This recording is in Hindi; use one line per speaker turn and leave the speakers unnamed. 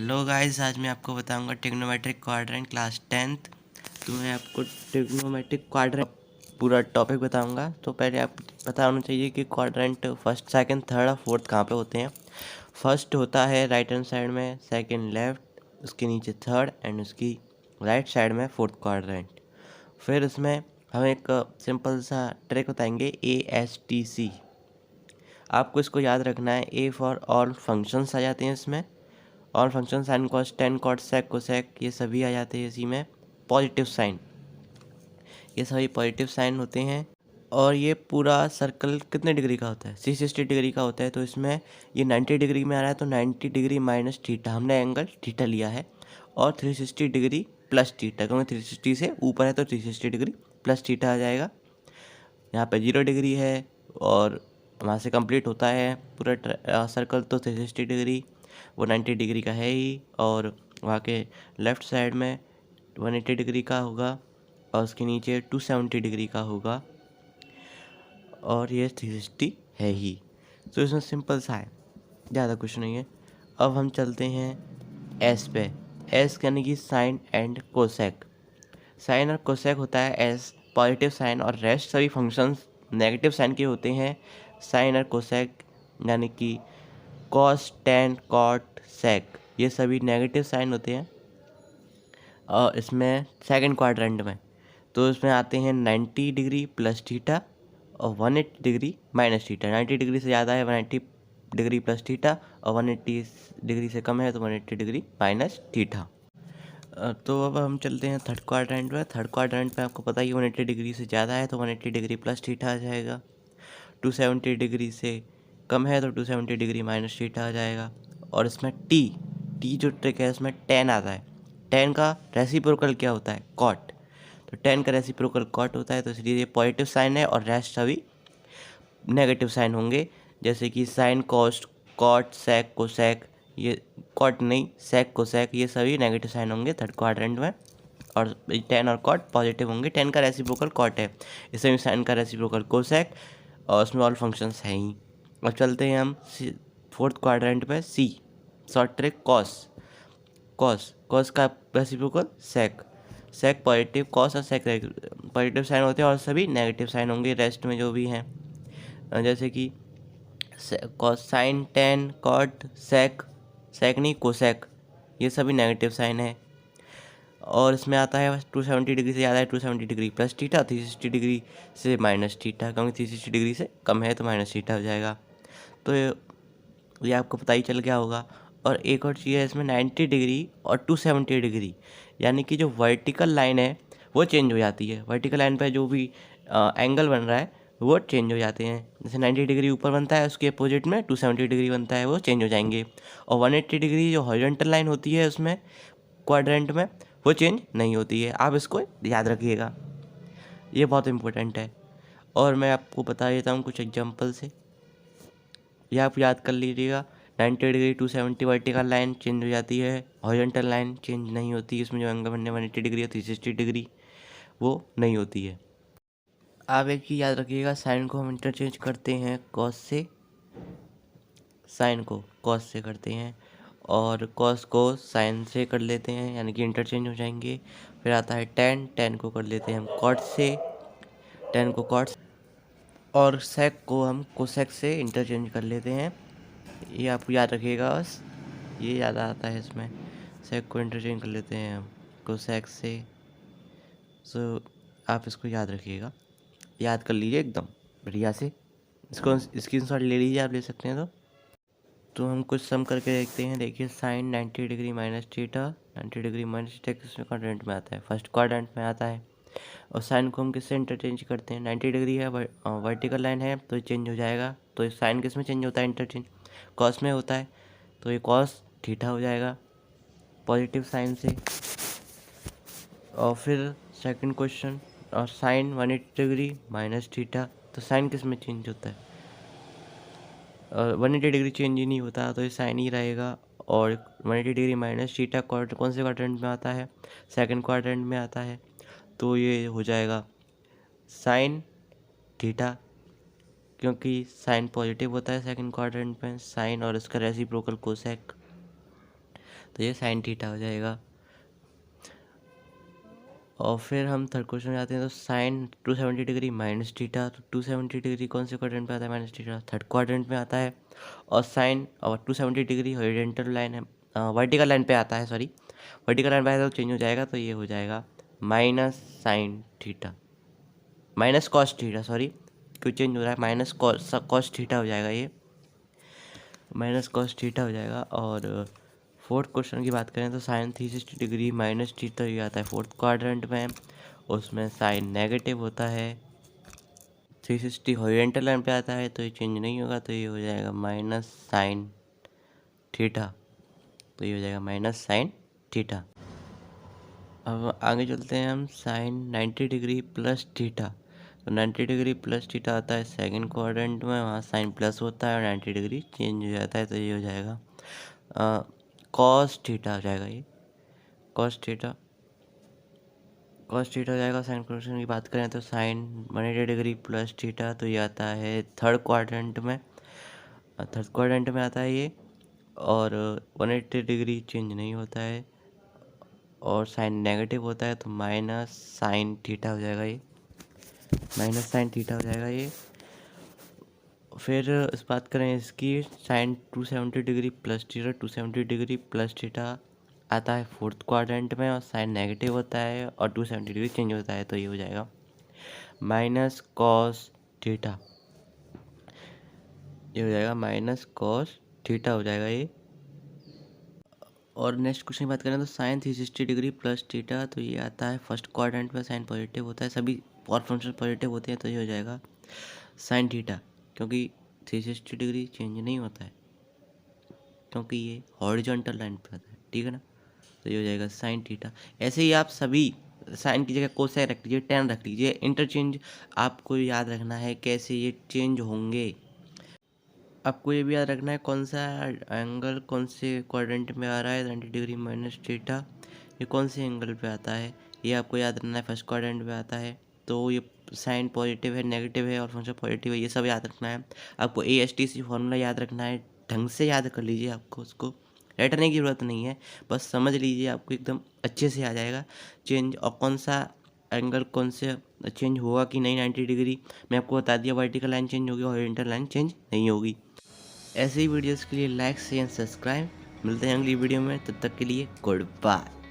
हेलो गाइस, आज मैं आपको बताऊंगा ट्रिग्नोमेट्रिक क्वाड्रेंट क्लास 10th। तो मैं आपको ट्रिग्नोमेट्रिक क्वाड्रेंट पूरा टॉपिक बताऊंगा। तो पहले आप पता होना चाहिए कि क्वाड्रेंट फर्स्ट, सेकंड, थर्ड और फोर्थ कहाँ पे होते हैं। फर्स्ट होता है राइट हैंड साइड में, सेकंड लेफ्ट, उसके नीचे थर्ड एंड उसकी राइट साइड में फोर्थ क्वाड्रेंट। फिर उसमें हम एक सिंपल सा ट्रिक बताएंगे, ASTC। आपको इसको याद रखना है। ए फॉर ऑल फंक्शंस आ जाते हैं इसमें, और function sine cos tan cot sec cosec ये सभी आ जाते हैं इसी में। पॉजिटिव साइन, ये सभी पॉजिटिव साइन होते हैं। और ये पूरा सर्कल कितने डिग्री का होता है? 360 डिग्री का होता है। तो इसमें ये 90 डिग्री में आ रहा है, तो 90 डिग्री माइनस थीटा, हमने एंगल थीटा लिया है। और 360 डिग्री प्लस थीटा, क्योंकि 360 से ऊपर है तो 360 डिग्री प्लस थीटा आ जाएगा। यहाँ पे 0 डिग्री है और वहाँ से कंप्लीट होता है पूरा सर्कल, तो 360 डिग्री, वो 90 डिग्री का है ही। और वहाँ के लेफ़्ट साइड में 180 डिग्री का होगा और उसके नीचे 270 डिग्री का होगा, और ये 360 है ही। तो इसमें सिंपल सा है, ज़्यादा कुछ नहीं है। अब हम चलते हैं एस पे। एस यानी कि साइन एंड कोसेक। साइन और कोसेक होता है एस पॉजिटिव साइन, और रेस्ट सभी फंक्शंस नेगेटिव साइन के होते हैं। साइन और कोसेक यानी कि कॉस, टेन, कॉट, सेक, ये सभी नेगेटिव साइन होते हैं। और इसमें सेकंड क्वाड्रेंट में तो इसमें आते हैं 90 डिग्री प्लस थीटा और 180 डिग्री माइनस थीटा। 90 डिग्री से ज़्यादा है 180 डिग्री प्लस थीटा, और 180 डिग्री से कम है तो 180 डिग्री माइनस थीटा। तो अब हम चलते हैं थर्ड क्वाड्रेंट में। थर्ड क्वाड्रेंट में आपको पता ही 180 डिग्री से ज़्यादा है तो 180 डिग्री प्लस थीटा आ जाएगा। 270 डिग्री से कम है तो 270 डिग्री माइनस थीटा आ जाएगा। और इसमें टी जो ट्रिक है, इसमें टेन आता है। टेन का रेसिप्रोकल क्या होता है? कॉट। तो टेन का रेसिप्रोकल कॉट होता है, तो इसलिए ये पॉजिटिव साइन है और रेस्ट सभी नेगेटिव साइन होंगे। जैसे कि sign, cost, cot, sec, cosec, ये कॉट नहीं सेक कोसेक, ये सभी नेगेटिव साइन होंगे थर्ड क्वाड्रेंट में। और टेन और कॉट पॉजिटिव होंगे। टेन का रेसिप्रोकल कॉट है, इसमें साइन का रेसिप्रोकल कोसेक, और उसमें ऑल फंक्शंस हैं ही। अब चलते हैं हम फोर्थ क्वाड्रेंट पे, सी, शॉर्ट ट्रिक कॉस। कॉस का रेसिप्रोकल सेक। सेक पॉजिटिव, कॉस और सेक पॉजिटिव साइन होते हैं, और सभी नेगेटिव साइन होंगे रेस्ट में जो भी हैं। जैसे कि कॉस, साइन, टेन, कॉट, सेक, सेक नहीं कोसेक, ये सभी नेगेटिव साइन है। और इसमें आता है 270 डिग्री से ज़्यादा है 270 डिग्री प्लस थीटा, 360 डिग्री से माइनस थीटा, क्योंकि 360 डिग्री से कम है तो माइनस थीटा हो जाएगा। तो ये आपको पता ही चल गया होगा। और एक और चीज़ है इसमें, 90 डिग्री और 270 डिग्री, यानी कि जो वर्टिकल लाइन है वो चेंज हो जाती है। वर्टिकल लाइन पर जो भी एंगल बन रहा है वो चेंज हो जाते हैं। जैसे 90 डिग्री ऊपर बनता है, उसके अपोजिट में 270 डिग्री बनता है, वो चेंज हो जाएंगे। और 180 डिग्री जो हॉरिजॉन्टल लाइन होती है उसमें क्वाड्रेंट में, वो चेंज नहीं होती है। आप इसको याद रखिएगा, ये बहुत इंपॉर्टेंट है। और मैं आपको बता देता हूँ कुछ एग्जांपल से, ये आप याद कर लीजिएगा। 90 डिग्री 270 वर्टिकल लाइन चेंज हो जाती है, हॉरिजॉन्टल लाइन चेंज नहीं होती, इसमें जो एंगल बनने 180 डिग्री या 360 डिग्री वो नहीं होती है। आप एक चीज़ याद रखिएगा, साइन को हम इंटरचेंज करते हैं कॉस से, साइन को कॉस से करते हैं, और कॉस को साइन से कर लेते हैं, यानी कि इंटरचेंज हो जाएंगे। फिर आता है टेन, टेन को कर लेते हैं हम कॉट से, टेन को कॉट, और सेक को हम कोसेक से इंटरचेंज कर लेते हैं। ये आपको याद रखिएगा बस, ये याद आता है इसमें। सेक को इंटरचेंज कर लेते हैं हम कोसेक से। सो आप इसको याद रखिएगा, याद कर लीजिए एकदम बढ़िया से। इसको स्क्रीनशॉट ले लीजिए, आप ले सकते हैं। तो हम कुछ सम करके देखते हैं। देखिए, sine 90 degree minus theta, 90 degree minus theta किसमें क्वाड्रेंट में आता है? फर्स्ट क्वाड्रेंट में आता है। और साइन को हम किससे इंटरचेंज करते हैं? 90 डिग्री है, वर्टिकल लाइन है तो ये चेंज हो जाएगा। तो साइन किस में चेंज होता है इंटरचेंज? कॉस में होता है, तो ये कॉस थीटा हो जाएगा पॉजिटिव साइन से। और फिर सेकंड क्वेश्चन, और साइन 180 डिग्री माइनस थीटा, तो साइन किस में चेंज होता है? 180 डिग्री चेंज ही नहीं होता, तो ये साइन ही रहेगा। और 180 डिग्री माइनस थीटा कौन से क्वाड्रेंट में आता है? सेकंड क्वाड्रेंट में आता है, तो ये हो जाएगा साइन थीटा, क्योंकि साइन पॉजिटिव होता है सेकंड क्वाड्रेंट में, साइन और इसका रेसिप्रोकल कोसेक। तो ये साइन थीटा हो जाएगा। और फिर हम थर्ड क्वेश्चन में आते हैं। तो साइन 270 डिग्री माइनस थीटा, तो 270 डिग्री कौन से क्वाड्रेंट में आता है? माइनस थीटा थर्ड क्वाड्रेंट में आता है। और साइन और 270 डिग्री हॉरिजॉन्टल लाइन है, वर्टिकल लाइन पे आता है, सॉरी वर्टिकल लाइन पे आता है तो चेंज हो जाएगा, तो ये हो जाएगा minus sine theta, minus cos theta, sorry क्यों चेंज हो रहा है, माइनस कॉस थीटा हो जाएगा, ये माइनस कॉस थीटा हो जाएगा। और फोर्थ क्वेश्चन की बात करें तो साइन 360 डिग्री माइनस थीटा ये आता है फोर्थ क्वाड्रेंट में, उसमें साइन नेगेटिव होता है। 360 हॉरिजॉन्टल लाइन पे आता है तो ये चेंज नहीं होगा, तो ये हो जाएगा माइनस साइन थीटा, तो ये हो जाएगा माइनस साइन थीटा। अब आगे चलते हैं हम। साइन 90 डिग्री प्लस थीटा, तो 90 डिग्री प्लस थीटा आता है सेकंड क्वाड्रेंट में, वहाँ साइन प्लस होता है और 90 डिग्री चेंज हो जाता है, तो ये हो जाएगा कॉस थीटा हो जाएगा, ये कॉस थीटा हो जाएगा। साइन क्वेश्चन की बात करें तो साइन 180 डिग्री प्लस थीटा, तो ये आता है थर्ड क्वाड्रेंट में, आता है ये, और 180 डिग्री चेंज नहीं होता है और साइन नेगेटिव होता है, तो माइनस साइन थीटा हो जाएगा, ये माइनस साइन थीटा हो जाएगा ये। फिर इस बात करें इसकी, sine 270 degree plus theta, 270 degree plus theta आता है फोर्थ क्वाड्रेंट में और साइन नेगेटिव होता है और 270 डिग्री चेंज होता है, तो ये हो जाएगा माइनस कॉस थीटा, ये हो जाएगा माइनस कॉस थीटा हो जाएगा ये। और नेक्स्ट क्वेश्चन की बात करें तो साइन 360 डिग्री प्लस थीटा, तो ये आता है फर्स्ट क्वाड्रेंट में, साइन पॉजिटिव होता है, सभी और फंक्शन पॉजिटिव होते हैं, तो ये हो जाएगा साइन थीटा, क्योंकि 360 डिग्री चेंज नहीं होता है क्योंकि ये हॉरिजॉन्टल लाइन पे आता है, ठीक है ना, तो ये हो जाएगा साइन थीटा। ऐसे ही आप सभी साइन की जगह कोसाइन रख लीजिए, टेन रख लीजिए, इंटरचेंज आपको याद रखना है कैसे ये चेंज होंगे। आपको ये भी याद रखना है कौन सा एंगल कौन से क्वाड्रेंट में आ रहा है, 90 डिग्री माइनस थीटा ये कौन से एंगल पे आता है, ये आपको याद रखना है। फर्स्ट क्वाड्रेंट में आता है तो ये साइन पॉजिटिव है, नेगेटिव है और फंक्शन पॉजिटिव है, ये सब याद रखना है। आपको ASTC फॉर्मूला याद रखना है, ढंग से याद कर लीजिए, आपको उसको रटने की ज़रूरत नहीं है, बस समझ लीजिए, आपको एकदम अच्छे से आ जाएगा चेंज। और कौन सा एंगल कौन से चेंज होगा कि नहीं 90 डिग्री, मैं आपको बता दिया, वर्टिकल लाइन चेंज होगी, हॉरिजॉन्टल लाइन चेंज नहीं होगी। ऐसे ही वीडियोस के लिए लाइक शेयर सब्सक्राइब, मिलते हैं अगली वीडियो में, तब तक के लिए गुड बाय।